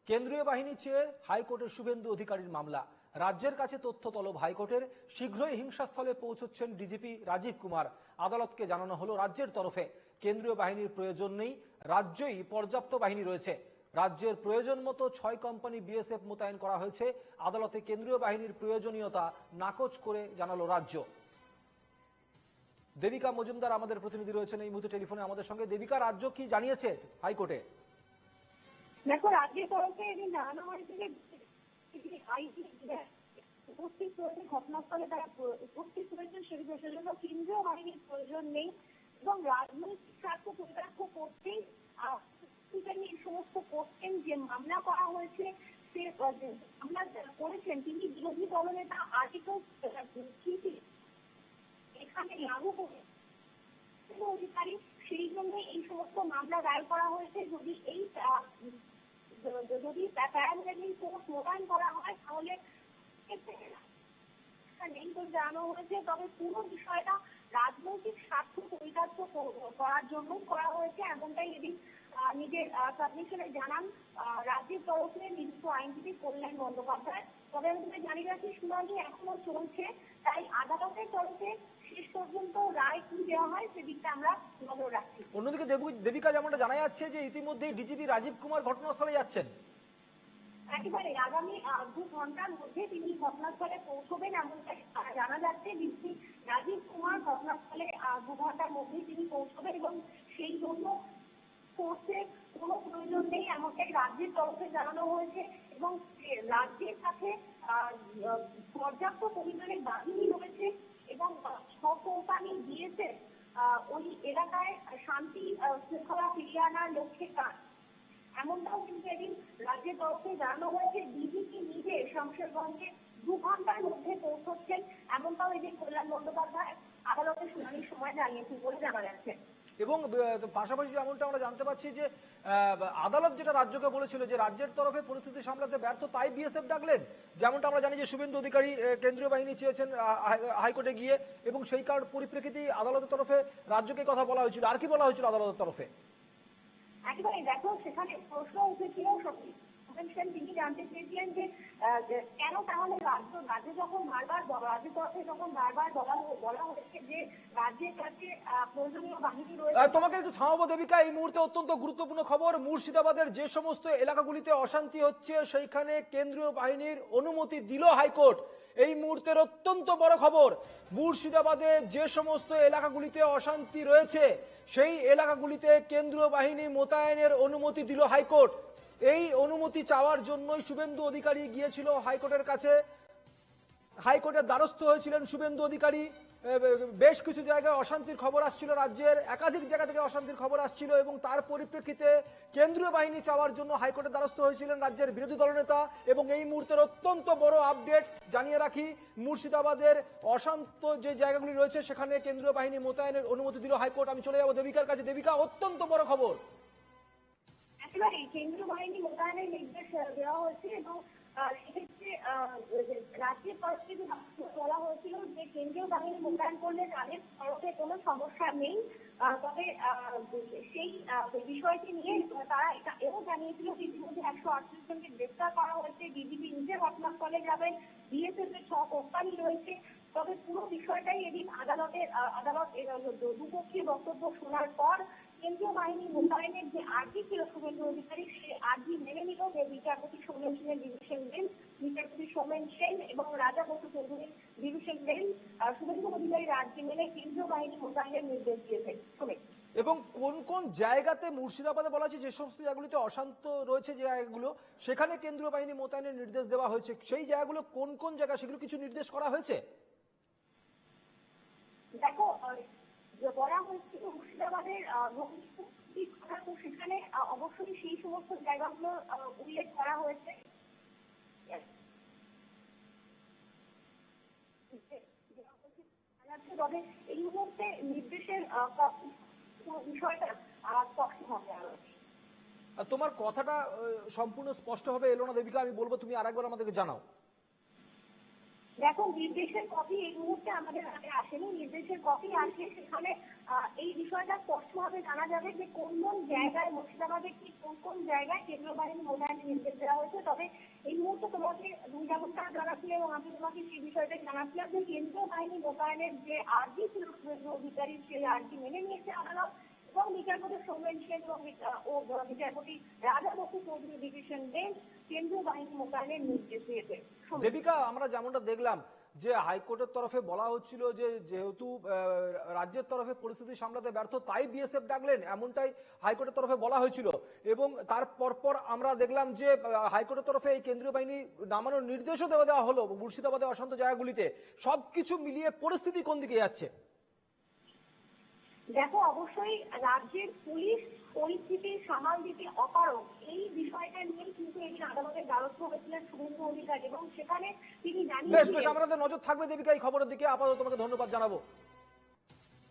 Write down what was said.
কেন্দ্রীয় বাহিনী চেয়ে হাইকোর্টে শুভেন্দু অধিকারীর মামলা। রাজ্যের কাছে তথ্য তলব হাইকোর্টের। শীঘ্রই হিংসাস্থলে পৌঁছচ্ছেন ডিজিপি রাজীব কুমার। আদালতকে জানানো হলো রাজ্যের তরফে কেন্দ্রীয় বাহিনীর প্রয়োজন নেই, রাজ্যেই পর্যাপ্ত বাহিনী রয়েছে। রাজ্যের প্রয়োজন মতো 6 কোম্পানি বিএসএফ মোতায়েন করা হয়েছে। আদালতে কেন্দ্রীয় বাহিনীর প্রয়োজনীয়তা নাকচ করে জানালো রাজ্য। দেবিকা মজুমদার আমাদের প্রতিনিধি রয়েছেন এই মুহূর্তে টেলিফোনে আমাদের সঙ্গে। দেবিকা, রাজ্য কি জানিয়েছে হাইকোর্টে? দেখো, রাজ্যের তরফে এদিন জানানো হয়েছে যে উপস্থিত রয়েছে ঘটনাস্থলে, তারা উপস্থিত রয়েছেন সেজন্য কেন্দ্রীয় বাহিনীর প্রয়োজন নেই এবং রাজনৈতিক স্বার্থ চরিতার্থ করতেই এই সমস্ত করছেন। যে মামলা করা হয়েছে সে মামলা করেছেন তিনি বিরোধী দলনেতা আর্টিকেল এখানে লাগু করে অধিকারী, সেই জন্য এই সমস্ত মামলা দায়ের করা হয়েছে। যদি প্যারামিলিটারি ফোর্স মোতায়েন করা হয় তাহলে নেই তো জানানো হয়েছে। তবে পুরো বিষয়টা রাজনৈতিক স্বার্থ চরিতার্থ করার জন্য করা হয়েছে, এমনটাই এদিন নিজের সাবমিশনে জানান রাজ্যের তরফে নিযুক্ত আইনজীবী কল্যাণ বন্দ্যোপাধ্যায়। তবে আমি জানিয়ে রাখি, শুনানি এখনো চলছে, তাই আদালতের তরফে শেষ পর্যন্ত রায় কি দেওয়া হয় সেদিকটা আমরা নজর রাখছি। অন্যদিকে দেবিকা, যেমনটা জানা যাচ্ছে যে ইতিমধ্যে ডিজিপি রাজীব কুমার ঘটনাস্থলে যাচ্ছেন। একেবারে আগামী 2 ঘন্টার মধ্যে তিনি ঘটনাস্থলে পৌঁছবেন এমনটাই জানা যাচ্ছে। ডিসি রাজীব কুমার ঘটনাস্থলে 2 ঘন্টার মধ্যেই তিনি পৌঁছবেন এবং সেই জন্য ফোর্সের কোনো প্রয়োজন নেই এমনটাই রাজ্যের তরফে জানানো হয়েছে এবং রাজ্যের কাছে পর্যাপ্ত পরিমাণে বাহিনী রয়েছে এবং 6 কোম্পানি দিয়েছে ওই এলাকায় শান্তি শৃঙ্খলা ফিরিয়ে আনার লক্ষ্যে কাজ, এমনটাও কিন্তু এদিন রাজ্যের তরফে জানানো হয়েছে। ডিজিপি নিজে শমশেরগঞ্জে 2 ঘন্টার মধ্যে পৌঁছচ্ছেন, এমনটাও এদিন কল্যাণ বন্দ্যোপাধ্যায় আদালতের শুনানির সময় জানিয়েছেন বলে জানা যাচ্ছে। এবং পাশাপাশি যেমনটা আমরা জানতে পারছি যে আদালত যেটা রাজ্যকে বলেছিল যে রাজ্যের তরফে পরিস্থিতি সামলাতে ব্যর্থ, তাই বিএসএফ ডাকলেন। যেমনটা আমরা জানি যে শুভেন্দু অধিকারী কেন্দ্রীয় বাহিনী চেয়েছেন হাইকোর্টে গিয়ে, এবং সেই কারণ পরিপ্রেক্ষিতেই আদালতের তরফে রাজ্যকে কথা বলা হয়েছিল। আর কি বলা হয়েছিল আদালতের তরফে? একেবারে দেখো, সেখানে প্রশ্ন উঠেছিল তিনি জানতে চেয়েছিলেন যে কেন তাহলে রাজ্য যখন রাজ্যের তরফে যখন বারবার বলা হয়েছে যে রাজ্যের কাছে প্রয়োজনীয় বাহিনী রয়েছে। তোমাকে একটু থামাবো দেবিকা, এই মুহূর্তে অত্যন্ত গুরুত্বপূর্ণ খবর। মুর্শিদাবাদের যে সমস্ত এলাকাগুলিতে অশান্তি হচ্ছে সেইখানে কেন্দ্রীয় বাহিনীর অনুমতি দিল হাইকোর্ট। এই মুহূর্তের অত্যন্ত বড় খবর, মুর্শিদাবাদে যে সমস্ত এলাকাগুলিতে অশান্তি রয়েছে সেই এলাকাগুলিতে কেন্দ্রীয় বাহিনী মোতায়েনের অনুমতি দিল হাইকোর্ট। এই অনুমতি চাওয়ার জন্যই শুভেন্দু অধিকারী গিয়েছিল হাইকোর্টের কাছে। হাইকোর্টের দ্বারস্থ হয়েছিলেন শুভেন্দু অধিকারী। বেশ কিছু জায়গায় অশান্তির খবর আসছিল, রাজ্যের একাধিক জায়গা থেকে অশান্তির খবর আসছিল, এবং তার পরিপ্রেক্ষিতে কেন্দ্রীয় বাহিনী চাওয়ার জন্য হাইকোর্টের দ্বারস্থ হয়েছিলেন রাজ্যের বিরোধী দলনেতা। এবং এই মুহূর্তের অত্যন্ত বড় আপডেট জানিয়ে রাখি, মুর্শিদাবাদের অশান্ত যে জায়গাগুলি রয়েছে সেখানে কেন্দ্রীয় বাহিনী মোতায়েনের অনুমতি দিল হাইকোর্ট। আমি চলে যাবো দেবিকার কাছে। দেবিকা, অত্যন্ত বড় খবর। একেবারে কেন্দ্রীয় বাহিনী মোতায়েনের নির্দেশ দেওয়া হয়েছে এবং সেক্ষেত্রে রাজ্যের তরফ থেকে বলা হয়েছিল যে কেন্দ্রীয় বাহিনী মোতায়েন করলে তাদের তরফে কোনো সমস্যা নেই। তবে সেই বিষয়টি নিয়ে তারা এও জানিয়েছিল যে ইতিমধ্যে 138 জনকে গ্রেফতার করা হয়েছে। ডিজিপি নিজে ঘটনাস্থলে যাবেন, বিএসএফ এর 6 কোম্পানি রয়েছে। তবে পুরো বিষয়টাই এদিন আদালত দুপক্ষের বক্তব্য শোনার পর কেন্দ্রীয় বাহিনী মোতায়েনের যে আর্জি ছিল শুভেন্দু অধিকারী, সে আর্জি মেনে নিল যে বিচারপতি সৌমেন সেনের ডিভিশন বেঞ্চ, বিচারপতি সৌমেন সেন এবং রাজা বসু চৌধুরীর ডিভিশন বেঞ্চ শুভেন্দু অধিকারীর আর্জি মেনে কেন্দ্রীয় বাহিনী মোতায়েনের নির্দেশ দিয়েছে। এবং কোন কোন জায়গাতে মুর্শিদাবাদে বলা হচ্ছে যে সমস্ত জায়গাগুলিতে অশান্ত রয়েছে, যে জায়গাগুলো সেখানে কেন্দ্রীয় বাহিনী মোতায়েনের নির্দেশ দেওয়া হয়েছে, সেই জায়গাগুলো কোন কোন জায়গা সেগুলো কিছু নির্দেশ করা হয়েছে? দেখো, বলা হয়েছিল মুর্শিদাবাদের সেখানে অবশ্যই সেই সমস্ত জায়গাগুলো উল্লেখ করা হয়েছে। তবে এই মুহূর্তে নির্দেশের বিষয়টা স্পষ্ট হবে। তোমার কথাটা সম্পূর্ণ স্পষ্টভাবে এলো না দেবিকা, আমি বলবো তুমি আরেকবার আমাদেরকে জানাও। দেখো, নির্দেশের কপি এই মুহূর্তে আমাদের হাতে আসেনি। নির্দেশের কপি আসলে সেখানে এই বিষয়টা স্পষ্টভাবে জানা যাবে যে কোন কোন জায়গায় মুর্শিদাবাদে কি কোন কোন জায়গায় কেন্দ্রীয় বাহিনী মোতায়েনের নির্দেশ দেওয়া হয়েছে। তবে এই মুহূর্তে তোমাকে তুমি যেমনটা জানাচ্ছিলে এবং আমি তোমাকে সেই বিষয়টা জানাচ্ছিলাম যে কেন্দ্রীয় বাহিনী মোতায়েনের যে আর্জি ছিল শুভেন্দু অধিকারী, সেই আর্জি মেনে নিয়েছে আদালত এবং বিচারপতি সৌমেন সেন ও বিচারপতি রাজা বসু চৌধুরী ডিভিশন বেঞ্চ কেন্দ্রীয় বাহিনী মোতায়েনের নির্দেশ দিয়েছে। দেবিকা, আমরা যেমনটা দেখলাম যে হাইকোর্টের তরফে বলা হচ্ছিল যে যেহেতু রাজ্যের তরফে পরিস্থিতি সামলাতে ব্যর্থ তাই বিএসএফ ডাকলেন, এমনটাই হাইকোর্টের তরফে বলা হয়েছিল। এবং তার পরপর আমরা দেখলাম যে হাইকোর্টের তরফে এই কেন্দ্রীয় বাহিনী নামানোর নির্দেশও দেওয়া হলো মুর্শিদাবাদে অশান্ত জায়গাগুলিতে। সবকিছু মিলিয়ে পরিস্থিতি কোন দিকে যাচ্ছে? দেখো, অবশ্যই রাজ্যের পুলিশ পরিস্থিতি সামাল দিতে অপারগ, এই বিষয়টা নিয়ে কিন্তু এদিন আদালতের দ্বারস্থ হয়েছিলেন শুভেন্দু অধিকারী এবং সেখানে তিনি বেশ জানিয়েছিলেন। বেশ, আমাদের নজর থাকবে দেবিকা এই খবরের দিকে। আপাতত তোমাকে ধন্যবাদ জানাবো।